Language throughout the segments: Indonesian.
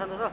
Santoso.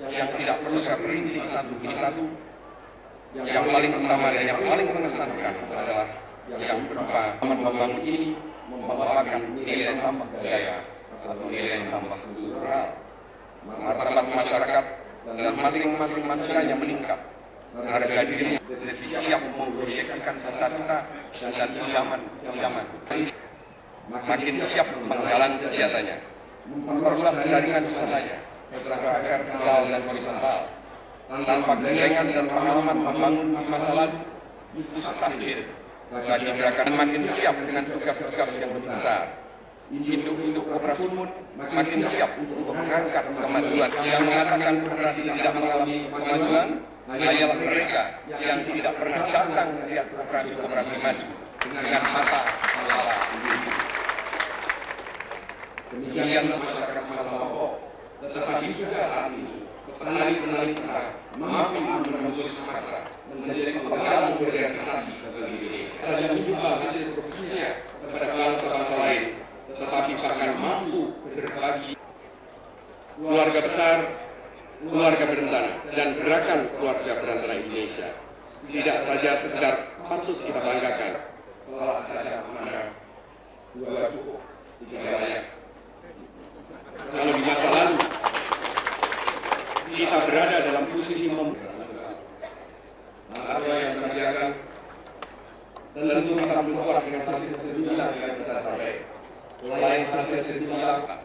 yang tidak perlu saya perinci satu demi satu. Yang paling utama dan yang paling mengesankan adalah yang berupa membangun ini membawakan nilai tambah budaya atau nilai tambah kultural. Martabat masyarakat dan masing-masing manusianya meningkat. Harga dirinya jadi siap memproyeksikan cita-cita dan zaman makin siap menggalang kegiatannya, memperluas jaringan usahanya secara vertikal dan horizontal. Tanpa gelengan dan pengalaman membangun di masa lalu, mustahil bagi gerakan makin siap dengan tugas-tugas yang besar. Induk-induk Koperasi Sumut makin siap untuk mengangkat kemajuan. Yang mengatakan koperasi tidak mengalami kemajuan hanyalah mereka yang tidak pernah datang melihat koperasi maju dengan mata kepala sendiri. Demikian masyarakat masa pokok, tetapi juga saat ini petani-petani kita mampu menembus masa menjadi penggalang modernisasi bagi Indonesia. Saja menjual hasil produksinya kepada kelas-kelas lain, tetapi bahkan mampu berbagi. Keluarga besar, keluarga berencana, dan gerakan keluarga berencana Indonesia tidak saja sekedar patut kita banggakan. Kalau saja mana dua cukup, tiga banyak. Kalau di masa lalu kita berada dalam posisi apa yang terjadi, tentu kita belum puas dengan hasil sejumlah yang kita capai. Selain hasil sejumlah Pak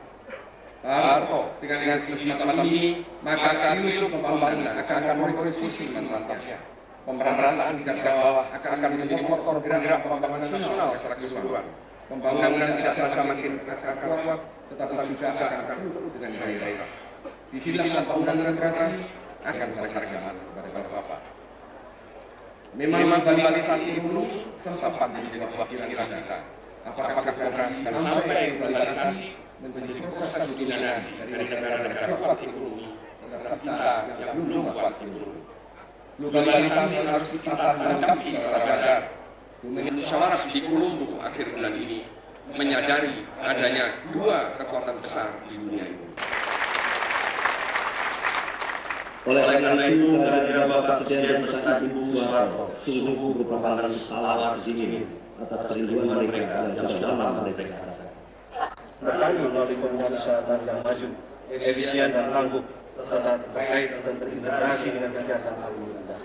Harto dengan visi semacam ini, maka kami pembangunan akan berposisi mantapnya. Pemerataan di garis bawah akan menjadi motor gerak pembangunan nasional secara keseluruhan. Pembangunan tidak saja makin kuat, tetapi juga akan bertumbuh dengan daerah. Di sisi pembangunan koperasi akan penghargaan kepada Bapak. Memang globalisasi ekonomi sempat menjadi kekhawatiran kita. Apakah koperasi sampai globalisasi menjadi proses dominasi dari negara-negara kuat ekonomi terhadap kita yang belum kuat ekonomi? Globalisasi harus kita tanggapi secara wajar. Musyawarah di Kolombo akhir bulan ini menyadari adanya dua kekuatan besar di dunia ini. Oleh karena itu, kehadiran Bapak Presiden beserta Ibu Soeharto sungguh merupakan salawat sini atas kerinduan mereka dan dalam mereka. Berkali melalui pemerintahan yang maju, efisien dan tangguh, serta terkait dan terintegrasi dengan kegiatan alumni.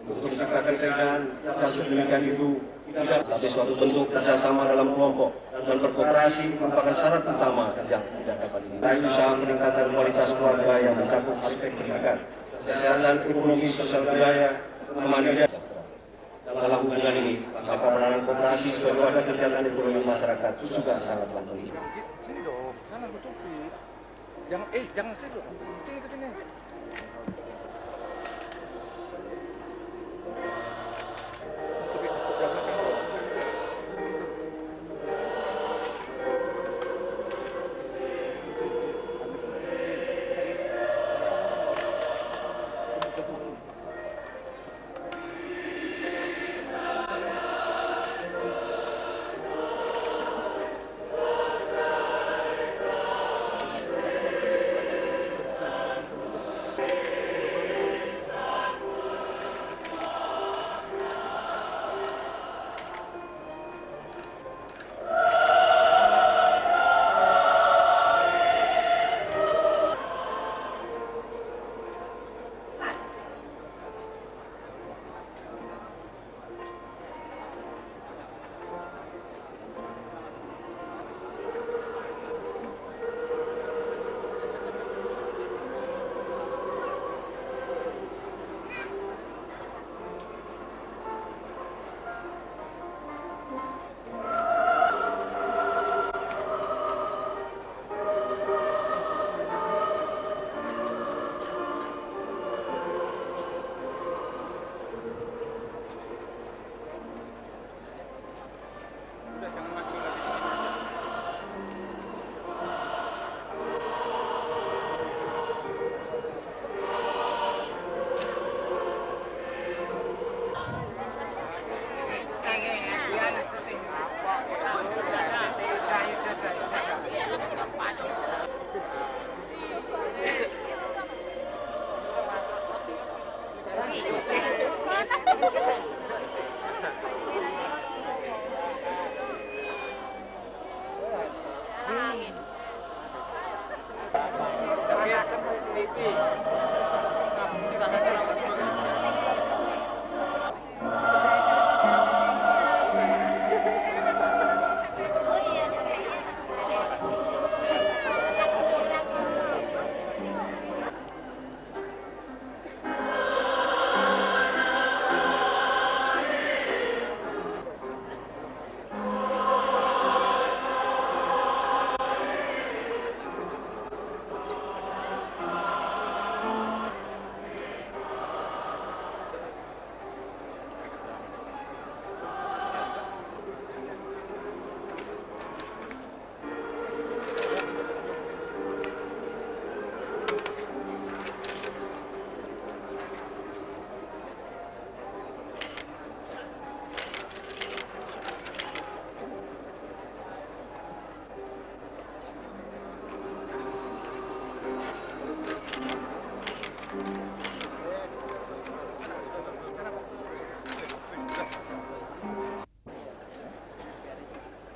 Untuk kita kerjakan dan sedemikian itu tidak ada suatu bentuk kerjasama dalam kelompok dan berkooperasi merupakan syarat utama yang tidak dapat dihindarkan. Usaha peningkatan kualitas keluarga yang mencakup aspek pendidikan, kesehatan, ekonomi, sosial budaya, kemandirian. Dalam hubungan ini, maka peranan kooperasi sebagai wadah kegiatan ekonomi masyarakat juga sangat penting. Sini dong, sana tutupi. Jangan sini dong. Sini ke sini.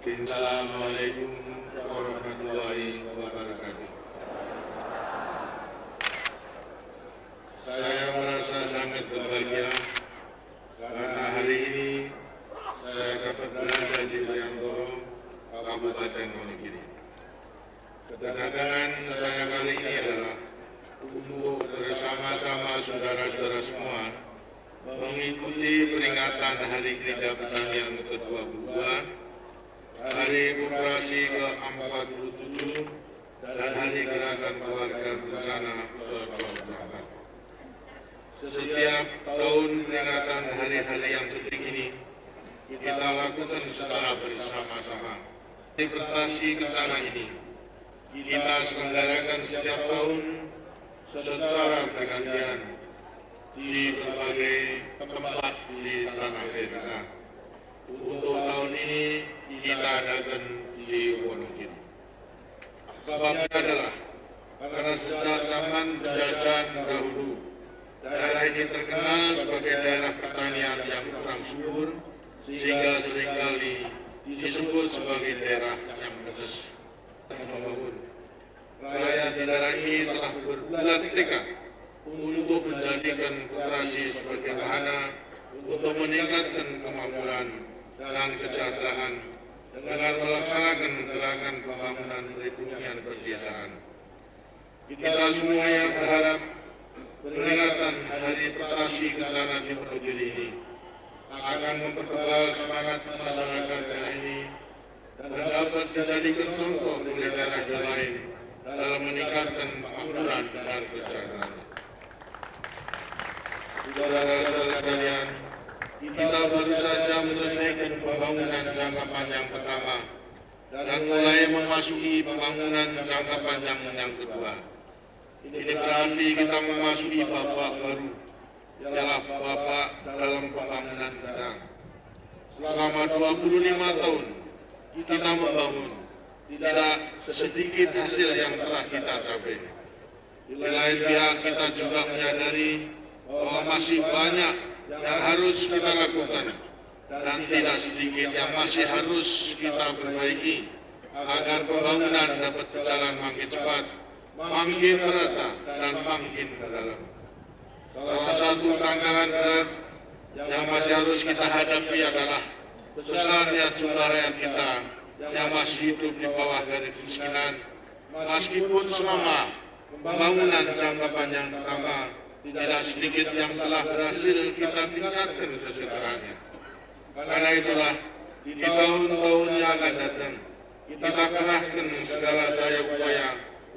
Assalamualaikum warahmatullahi wabarakatuh. Saya merasa sangat berbahagia karena hari ini saya dapat berada di Bayangkoro, Kabupaten Wonogiri. Kedatangan saya kali ini adalah untuk bersama-sama saudara-saudara semua mengikuti peringatan Hari Kerja Pertanian ke-22, Hari Koperasi ke-47, dan Hari Gerakan Keluarga Berencana ke-24. Setiap tahun peringatan hari-hari yang penting ini kita lakukan secara bersama-sama. Di prestasi Kencana ini kita selenggarakan setiap tahun secara bergantian di berbagai tempat di tanah air kita. Untuk tahun ini kita adakan di Wonogiri. Sebabnya adalah karena sejak zaman penjajahan dahulu daerah ini terkenal sebagai daerah pertanian yang kurang subur, sehingga seringkali disebut sebagai daerah yang menetes membangun. Rakyat di daerah ini telah berbulat tekad untuk menjadikan koperasi sebagai wahana untuk meningkatkan kemampuan dan kesejahteraan dengan melaksanakan gerakan pembangunan perekonomian pedesaan. Kita semua yang berharap peringatan Hari Koperasi Kencana di Wonogiri ini akan mempertebal semangat masyarakat daerah ini dan dapat dijadikan contoh oleh daerah lain dalam meningkatkan kemakmuran dan kesejahteraan. Saudara-saudara sekalian, kita baru saja menyelesaikan pembangunan jangka panjang pertama dan mulai memasuki pembangunan jangka panjang yang kedua. Ini berarti kita memasuki babak baru, ialah babak dalam pembangunan kita. Selama 25 tahun kita membangun, tidak sedikit hasil yang telah kita capai. Di lain pihak kita juga menyadari bahwa masih banyak yang harus kita lakukan dan tidak sedikit yang masih harus kita perbaiki agar pembangunan dapat berjalan makin cepat, makin merata, dan makin mendalam. Salah satu tantangan berat yang masih harus kita hadapi adalah besarnya jumlah rakyat kita yang masih hidup di bawah garis kemiskinan. Meskipun selama pembangunan jangka panjang pertama tidak sedikit yang telah berhasil kita tingkatkan kesejahteraannya. Karena itulah di tahun-tahun yang akan datang kita kerahkan segala daya upaya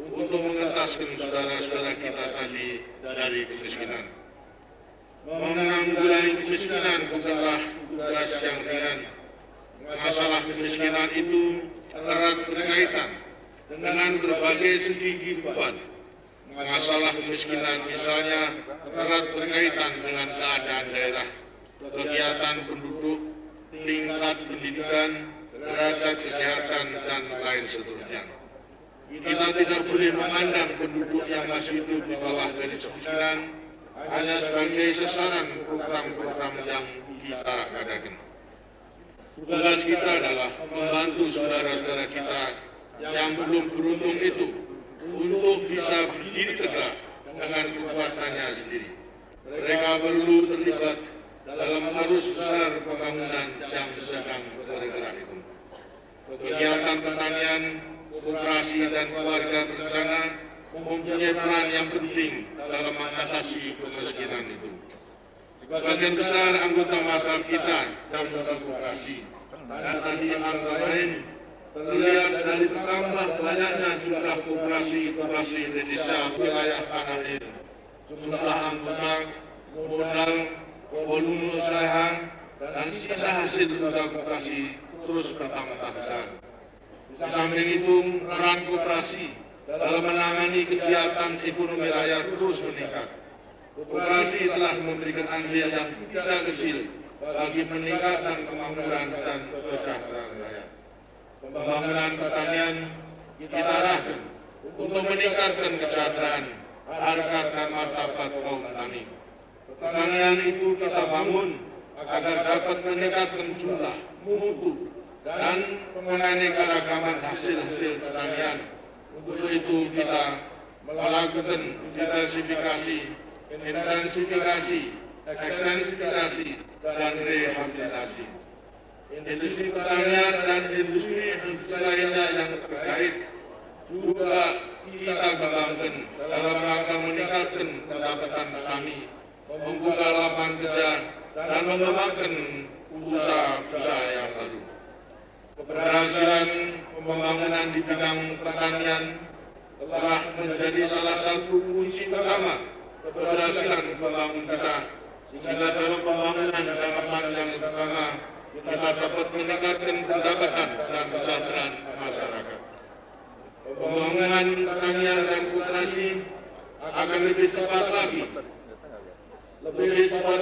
untuk mengentaskan saudara-saudara kita tadi dari kemiskinan. Menanggulangi kemiskinan bukanlah tugas yang ringan. Masalah kemiskinan itu erat berkaitan dengan berbagai segi kehidupan. Masalah kemiskinan misalnya erat berkaitan dengan keadaan daerah, kegiatan penduduk, tingkat pendidikan, derajat kesehatan, dan lain seterusnya. Kita tidak boleh memandang penduduk yang masih hidup di bawah garis kemiskinan hanya sebagai sasaran program-program yang kita adakan. Tugas kita adalah membantu saudara-saudara kita yang belum beruntung itu untuk bisa berdiri tegak dengan kekuatannya sendiri. Mereka perlu terlibat dalam arus besar pembangunan yang sedang bergerak itu. Kegiatan pertanian, koperasi dan keluarga berencana mempunyai peran yang penting dalam mengatasi kemiskinan itu. Sebagian besar anggota masyarakat kita dalam koperasi, dan tadi antara lain terlihat dari bertambah banyaknya jumlah koperasi Indonesia wilayah tanah air, jumlah anggota, modal, volume usaha, dan sisa hasil usaha koperasi terus bertambah besar. Di samping itu, peran koperasi dalam menangani kegiatan ekonomi rakyat terus meningkat. Koperasi telah memberikan andil yang tidak kecil bagi meningkatkan kemakmuran dan kesejahteraan rakyat. Pembangunan pertanian kita arahkan untuk meningkatkan kesejahteraan, harkat dan martabat kaum petani. Pertanian itu kita bangun agar dapat meningkatkan jumlah, mutu, dan penganeka-ragaman hasil-hasil pertanian. Untuk itu kita melakukan intensifikasi, ekstensifikasi, dan rehabilitasi. Industri pertanian dan industri lainnya yang terkait juga kita kembangkan dalam rangka meningkatkan pendapatan petani, membuka lapangan kerja, dan mengembangkan usaha-usaha yang baru. Keberhasilan pembangunan di bidang pertanian telah menjadi salah satu kunci utama keberhasilan pembangunan kita, sehingga dalam pembangunan jangka panjang pertama kita dapat meningkatkan pendapatan dan kesejahteraan masyarakat. Pembangunan pertanian dan koperasi akan lebih cepat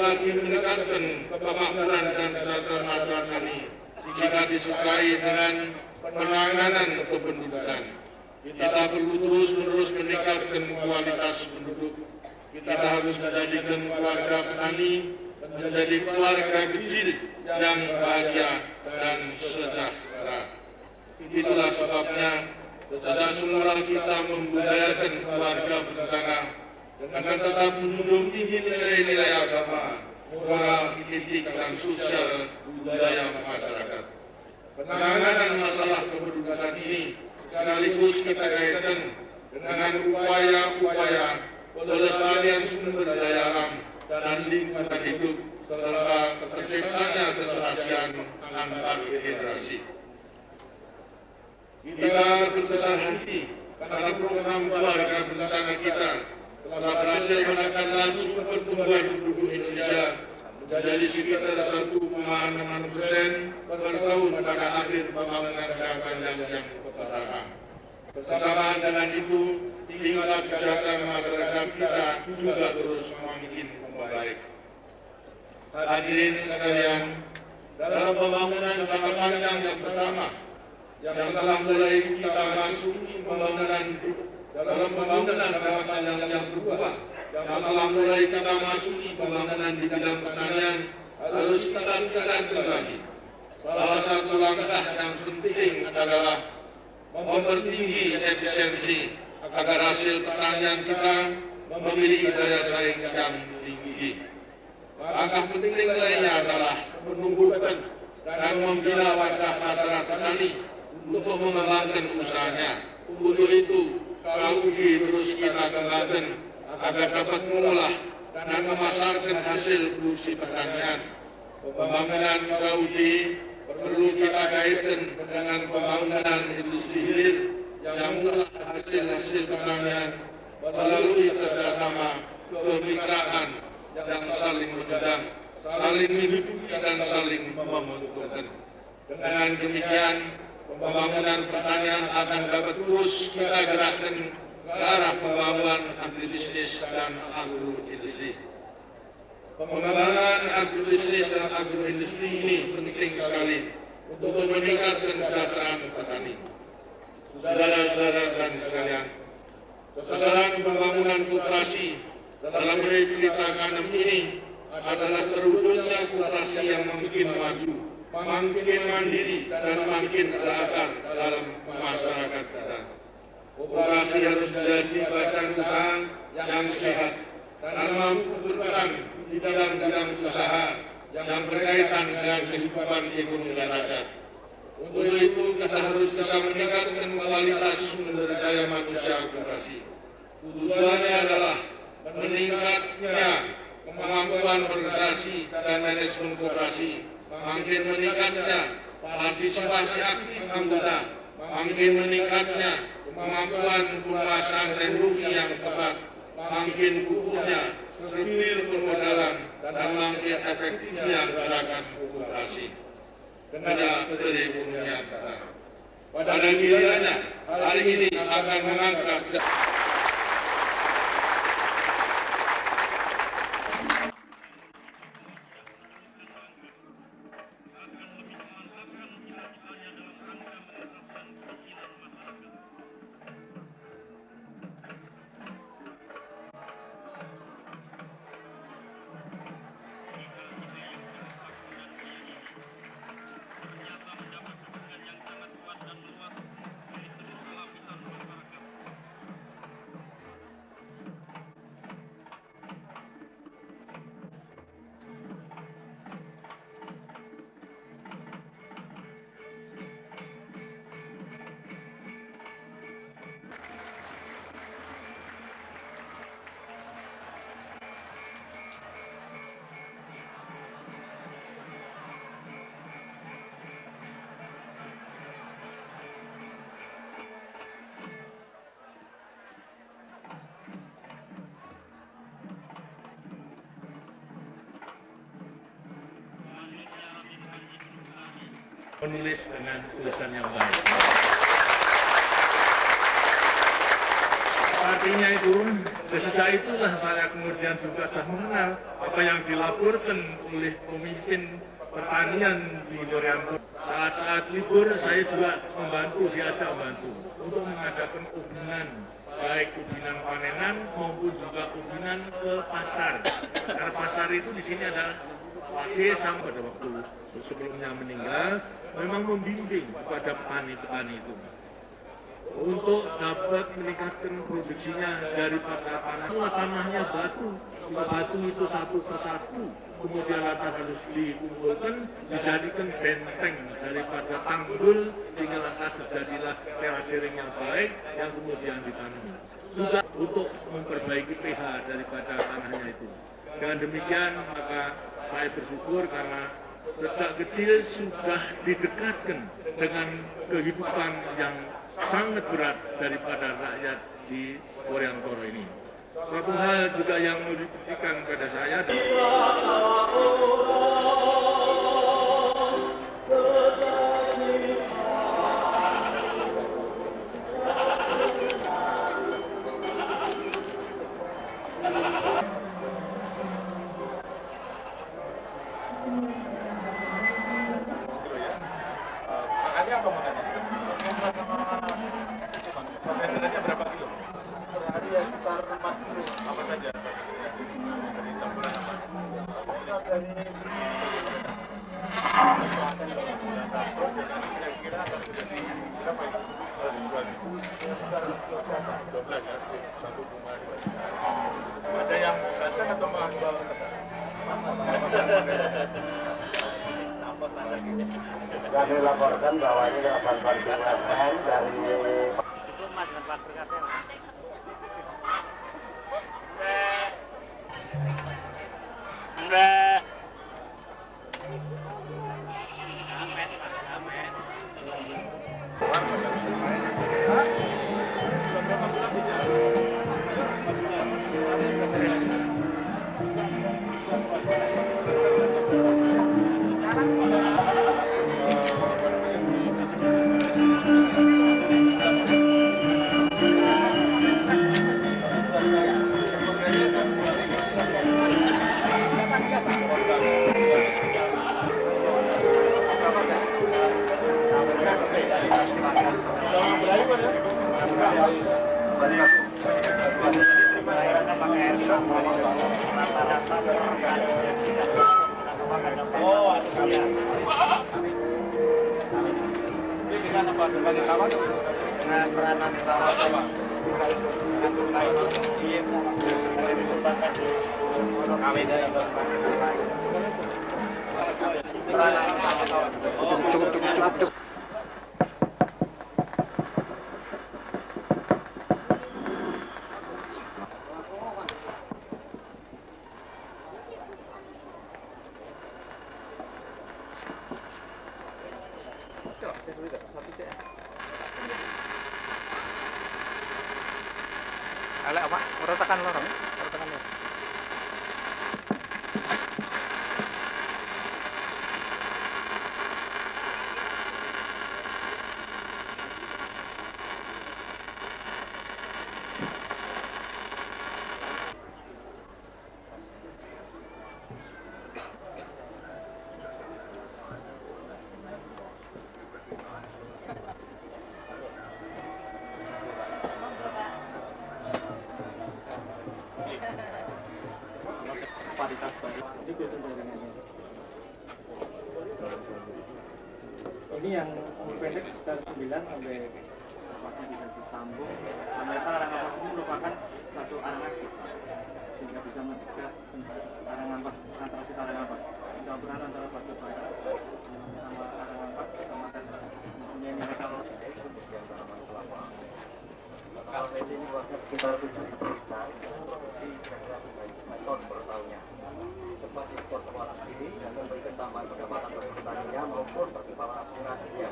lagi meningkatkan kemakmuran dan kesejahteraan masyarakat ini jika disertai dengan penanganan kependudukan. Kita perlu terus-menerus meningkatkan kualitas penduduk. Kita harus menjadikan keluarga petani menjadi keluarga kecil yang bahagia dan sejahtera. Itulah sebabnya sejak semula kita membudayakan keluarga berencana dengan tetap menjunjung tinggi nilai-nilai agama, moral, etik, dan sosial budaya masyarakat. Penanganan masalah kependudukan ini sekaligus kita kaitkan dengan upaya-upaya pelestarian sumber daya alam dan lingkungan hidup serta terciptanya keserasian antar generasi. Kita berbesar hati karena program keluarga berencana kita telah berhasil menekan laju pertumbuhan penduduk Indonesia menjadi sekitar 1,6% per tahun pada akhir pembangunan jangka panjang yang pertama. Bersamaan dengan itu, tingkat kesejahteraan masyarakat kita juga terus semakin membaik. Hadirin sekalian, dalam pembangunan jangka panjang yang pertama yang telah mulai kita masuki dalam pembangunan jangka panjang yang kedua yang telah mulai kita masuki pembangunan di bidang pertanian harus kita tingkatkan lagi. Salah satu langkah yang penting adalah mempertinggi efisiensi agar hasil pertanian kita memiliki daya saing yang tinggi. Langkah penting lainnya adalah menumbuhkan dan membina wadah masyarakat petani untuk mengembangkan usahanya. Untuk itu, KUD terus kita kembangkan agar dapat mengolah dan memasarkan hasil produksi pertanian. Pembangunan KUD perlu kita kaitkan dengan pembangunan industri hilir yang mengolah hasil-hasil pertanian melalui kerjasama kemitraan yang saling menunjang, saling menghidupi dan saling menguntungkan. Dengan demikian, pembangunan pertanian akan dapat terus kita gerakkan ke arah pembangunan agribisnis dan agroindustri. Pengembangan agribisnis dan agroindustri ini penting sekali untuk meningkatkan kesejahteraan petani. Saudara-saudara dan sekalian, sasaran pembangunan koperasi dalam cerita ini adalah terwujudnya operasi yang makin maju, makin mandiri, dan makin teladan dalam masyarakat kita. Operasi harus menjadi badan usaha yang sehat dan mampu berperan di dalam bidang usaha yang berkaitan dengan kehidupan ekonomi rakyat. Untuk itu kita harus bisa meningkatkan kualitas sumber daya manusia koperasi. Tujuannya adalah meningkatnya kemampuan organisasi dan manajemen koperasi, makin meningkatnya partisipasi aktif anggota, makin meningkatnya kemampuan pembahasan teknologi yang tepat, makin kukuhnya spirit permodalan, dan makin efektifnya gerakan koperasi dengan perekonomian kita. Pada gilirannya, hari ini akan mengangkat menulis dengan tulisan yang baik. Artinya itu, sejak itulah saya kemudian juga sudah mengenal apa yang dilaporkan oleh pemimpin pertanian di Worianto. Saat-saat libur saya juga diajak membantu untuk mengadakan ubinan, baik ubinan panenan maupun juga ubinan ke pasar. Karena pasar itu di sini adalah Wakil sama pada waktu sebelumnya meninggal memang membimbing kepada petani-petani itu untuk dapat meningkatkan produksinya daripada tanahnya batu itu satu persatu, kemudian lantas harus dikumpulkan dijadikan benteng daripada tanggul sehingga lantas terjadilah terasering yang baik yang kemudian ditanam juga untuk memperbaiki pH daripada tanahnya itu. Dengan demikian maka saya bersyukur karena sejak kecil sudah didekatkan dengan kehidupan yang sangat berat daripada rakyat di Woriantoro ini. Suatu hal juga yang dibuktikan pada saya berapa kilo? Per hari ya sekitar 4 kilo. Apa saja? Dari campuran apa? Dari kira-kira akan menjadi berapa ini? 12 ya? Satu bunga. Ada yang basah atau mahal? Sudah dilaporkan bahwa ini adalah bantuan BUMN dari Mas dengan Pak Berkasnya. Enggak. Amen, Pak. Amen. rata-rata perkara yang tidak oh iya ini dengan apa dengan kawan dengan peranan kawan cukup. Alek apa? Ora tekan lorong. Ora tekan lorong. Ini yang umur pendek dari 9 sampai tepatnya bisa disambung. Ternyata arang ampas ini merupakan satu arang aktif sehingga bisa mencegah arang ampas antara arang ampas campuran antara batu bara sama arang ampas sama dan mempunyai nilai kalori. Kalau ini luasnya sekitar 7 hektar, produksi ton per tahunnya. Cepat ekspor ke luar negeri dan memberikan tambahan pendapatan bagi petaninya maupun pertimbangan asuransinya.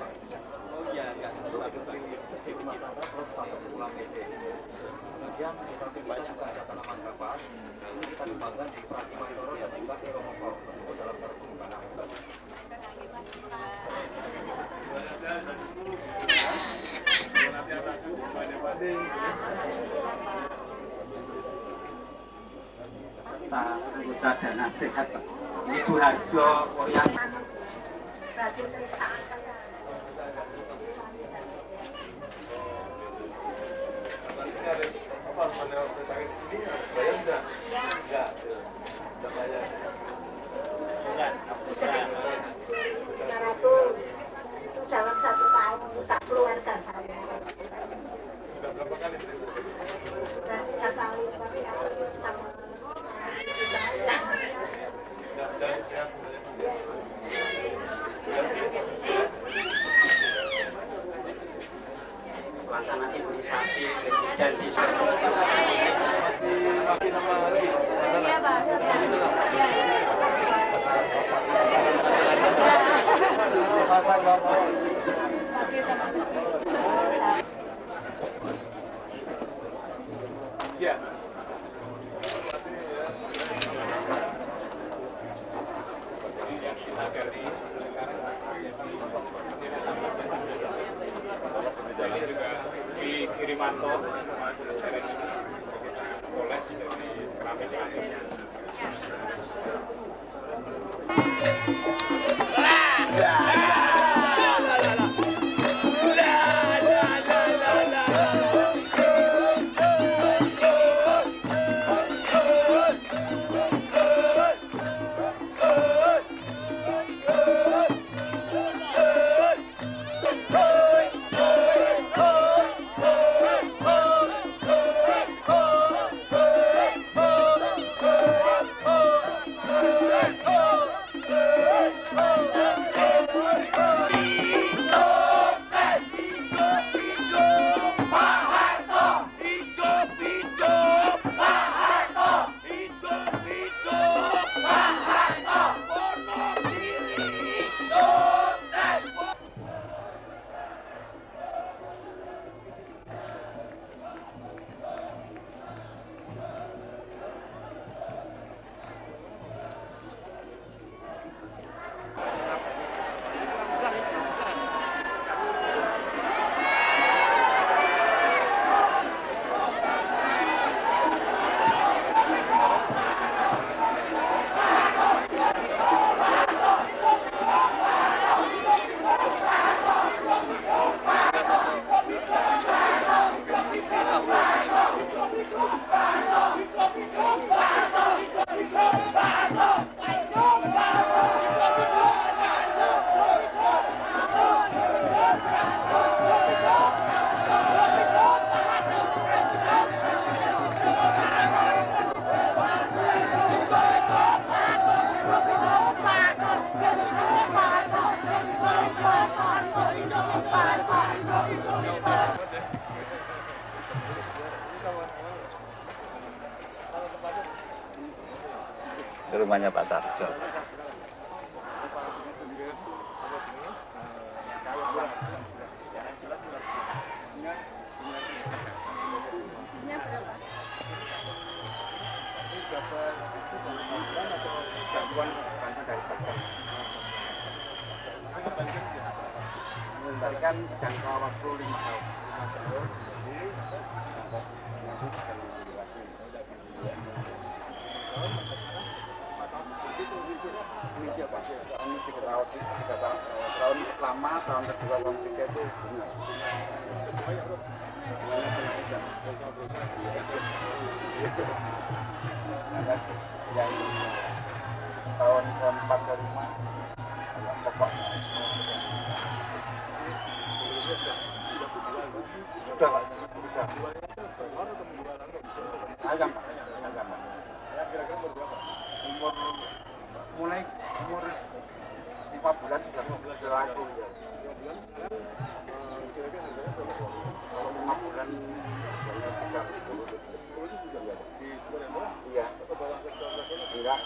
Oh iya, nggak susah kecil tanda terus sampai pulang PD. Kemudian kita banyak ada tanaman kapas, lalu kita dibanggakan di Prati Mandoro dan juga di Romokor, tersebut dalam perkembangan. Anggota dana sehat Ibu Harjo Worian. Dalam 1 tahun untuk keluarga saya. Sudah berapa kali? Sudah 3 kali sama pelaksanaan imunisasi dan bisa Ya. Ini juga di Kirimanto, poles dari keramik-keramiknya. ke rumahnya Pak Sarjo. Kan jangka waktu 5 tahun. Ini dia Pak, ini 3 tahun pertama, tahun kedua, tahun ketiga itu benar. Yang tahun keempat ke 5 pokok. Sudah Pak, sudah. Agam Pak, agam Pak. Mulai umur 5 bulan sudah laku ya. Kalau 5 bulan iya. Enggak,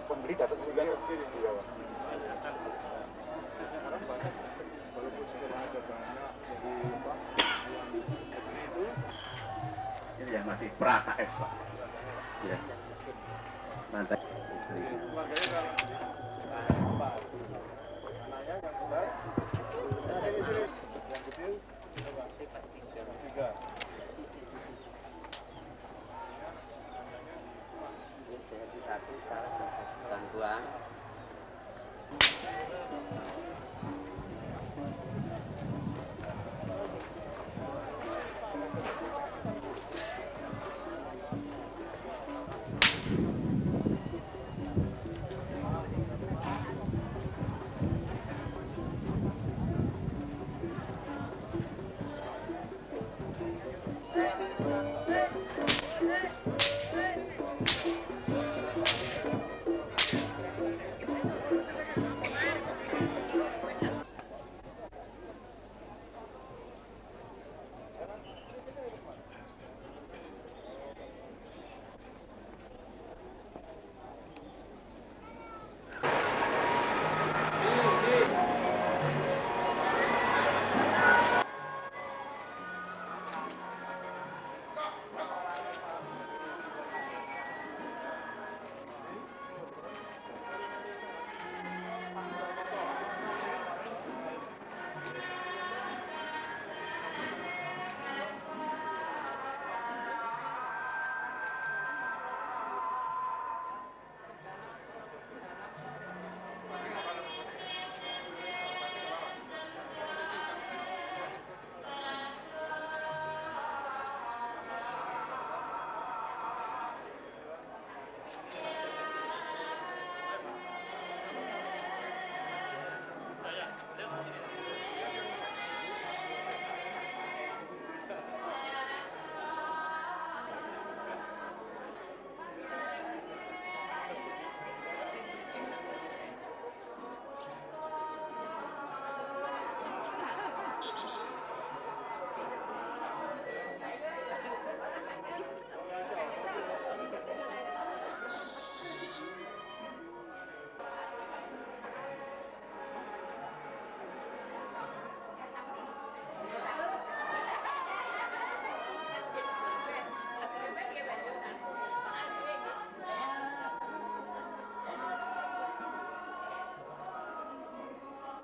pembeli dapat juga ya. Iya Pak. Ini yang masih pra-KS Pak. Ya. Mantap. Satu sekarang bantuan.